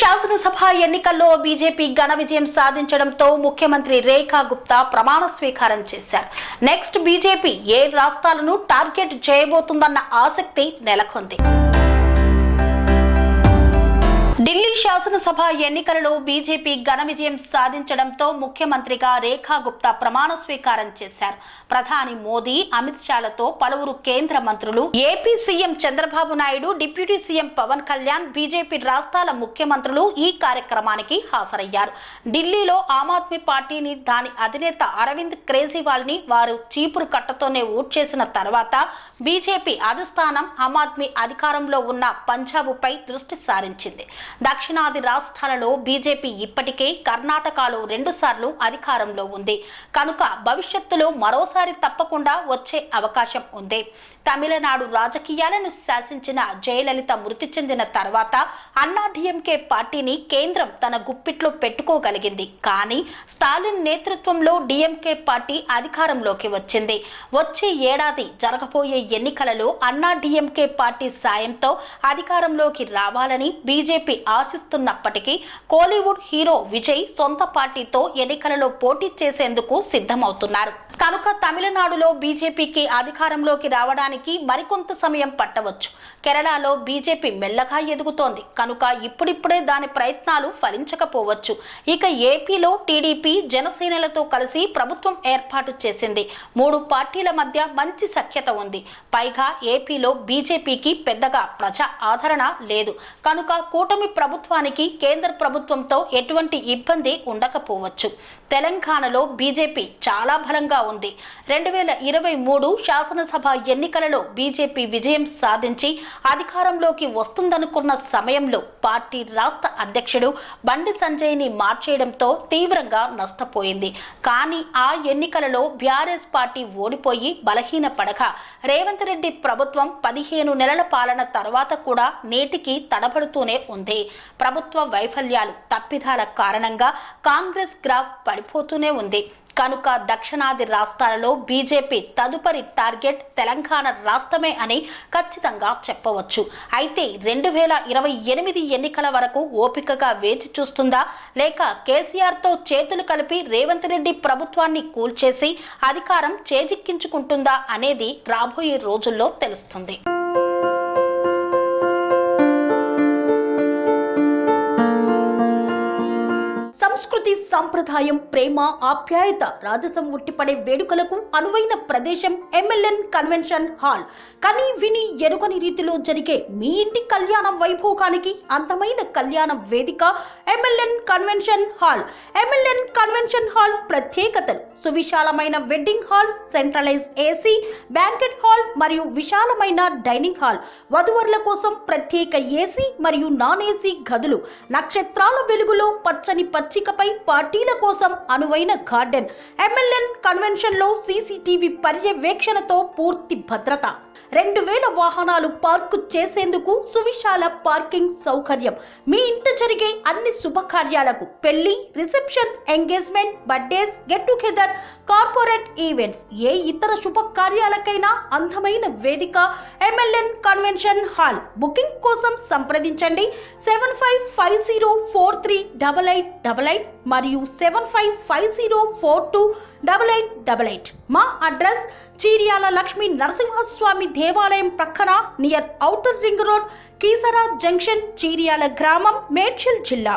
శాసనసభ ఎన్నికల్లో బీజేపీ ఘన విజయం సాధించడంతో ముఖ్యమంత్రి రేఖా గుప్తా ప్రమాణ స్వీకారం చేశారు. నెక్స్ట్ బీజేపీ ఏ రాష్ట్రాలను టార్గెట్ చేయబోతుందన్న ఆసక్తి నెలకొంది. ఢిల్లీ శాసనసభ ఎన్నికలలో బీజేపీ ఘన విజయం సాధించడంతో ముఖ్యమంత్రిగా రేఖా గుప్తా ప్రమాణ స్వీకారం చేశారు. ప్రధాని మోదీ, అమిత్ షాలతో పలువురు కేంద్ర మంత్రులు, AP CM Chandrababu Naidu, deputy CM Pawan Kalyan, BJP రాష్ట్రాల ముఖ్యమంత్రులు ఈ కార్యక్రమానికి హాజరయ్యారు. ఢిల్లీలో ఆమ్ ఆద్మీ పార్టీని, దాని అధినేత అరవింద్ కేజ్రీవాల్ ని వారు చీపురు కట్టతోనే ఓట్ చేసిన తర్వాత బీజేపీ అధిష్టానం ఆమ్ ఆద్మీ అధికారంలో ఉన్న పంజాబ్పై దృష్టి సారించింది. దక్షిణాది రాష్ట్రాలలో బీజేపీ ఇప్పటికే కర్ణాటకలో 2 సార్లు అధికారంలో ఉంది కనుక భవిష్యత్తులో మరోసారి తప్పకుండా వచ్చే అవకాశం ఉంది. తమిళనాడు రాజకీయాలను శాసించిన జయలలిత మృతి చెందిన తర్వాత అన్నాడీఎంకే పార్టీని కేంద్రం తన గుప్పిట్లో పెట్టుకోగలిగింది. కానీ స్టాలిన్ నేతృత్వంలో డీఎంకే పార్టీ అధికారంలోకి వచ్చింది. వచ్చే ఏడాది జరగబోయే ఎన్నికలలో అన్నాడీఎంకే పార్టీ సాయంతో అధికారంలోకి రావాలని బీజేపీ ఆశిస్తున్నప్పటికీ కోలీవుడ్ హీరో విజయ్ సొంత పార్టీతో ఎన్నికలలో పోటీ చేసేందుకు సిద్ధమవుతున్నారు కనుక తమిళనాడులో బీజేపీకి అధికారంలోకి రావడానికి మరికొంత సమయం పట్టవచ్చు. కేరళలో బీజేపీ మెల్లగా ఎదుగుతోంది కనుక ఇప్పుడిప్పుడే దాని ప్రయత్నాలు ఫలించకపోవచ్చు. ఇక ఏపీలో టీడీపీ, జనసేనలతో కలిసి ప్రభుత్వం ఏర్పాటు చేసింది. 3 పార్టీల మధ్య మంచి సఖ్యత ఉంది. పైగా ఏపీలో బీజేపీకి పెద్దగా ప్రజా ఆదరణ లేదు కనుక కూటమి ప్రభుత్వానికి కేంద్ర ప్రభుత్వంతో ఎటువంటి ఇబ్బంది ఉండకపోవచ్చు. తెలంగాణలో బీజేపీ చాలా బలంగా ఉంది. 2023 శాసనసభ ఎన్నికలలో బీజేపీ విజయం సాధించి అధికారంలోకి వస్తుందనుకున్న సమయంలో పార్టీ రాష్ట్ర అధ్యక్షుడు బండి సంజయ్ని మార్చేయడంతో తీవ్రంగా నష్టపోయింది. కానీ ఆ ఎన్నికలలో బీఆర్ఎస్ పార్టీ ఓడిపోయి బలహీనపడగా రేవంత్ రెడ్డి ప్రభుత్వం 15 నెలల పాలన తర్వాత కూడా నేటికి తడబడుతూనే ఉంది. ప్రభుత్వ వైఫల్యాలు, తప్పిదాల కారణంగా కాంగ్రెస్ గ్రాఫ్ పడిపోతూనే ఉంది కనుక దక్షిణాది రాష్ట్రాలలో బీజేపీ తదుపరి టార్గెట్ తెలంగాణ రాష్ట్రమే అని ఖచ్చితంగా చెప్పవచ్చు. అయితే 2028 ఎన్నికల వరకు ఓపికగా వేచి చూస్తుందా, లేక కేసీఆర్తో చేతులు కలిపి రేవంత్ రెడ్డి ప్రభుత్వాన్ని కూల్చేసి అధికారం చేజిక్కించుకుంటుందా అనేది రాబోయే రోజుల్లో తెలుస్తుంది. సంస్కృతి, సంప్రదాయం, ప్రేమ, ఆప్యాయత, రాజసం ఉట్టిపడే వేడుకలకు అనువైన ప్రదేశం ఎంఎల్ఎన్ కన్వెన్షన్ హాల్. కని విని ఎరుగని రీతిలో జరిగే మీ ఇంటి కళ్యాణ వైభోగానికి అందమైన కళ్యాణ వేదిక MLN convention hall. MLN convention hall ప్రత్యేకతలు: సువిశాలమైన wedding halls, centralize AC, banquet hall మరియు విశాలమైన డైనింగ్ హాల్, వధువరుల కోసం ప్రత్యేక ఏసీ మరియు నాన్ ఏసీ గదులు, నక్షత్రాల వెలుగులో పచ్చని పచ్చికపై పార్టీల కోసం అనువైన గార్డెన్. ఎంఎల్ఎన్ కన్వెన్షన్ లో సీసీటీవీ పర్యవేక్షణతో పూర్తి భద్రత, 2000 వాహనాలు పార్కు చేసేందుకు సువిశాల పార్కింగ్ సౌకర్యం. మీ ఇంట జరిగే అన్ని శుభకార్యాలకు, పెళ్లి, reception, engagement, birthdays, get together, corporate events, ఏ ఇతర శుభకార్యాలకైనా అందమైన వేదిక ఎంఎల్ఎన్ కన్వెన్షన్ హాల్. బుకింగ్ కోసం సంప్రదించండి 7550438888 మరియు 7550428888. మా అడ్రస్ చీర్యాల లక్ష్మీ నరసింహస్వామి దేవాలయం ప్రక్కన, near outer ring road, Keesara junction, Cheeryal గ్రామం, మేడ్చల్ జిల్లా.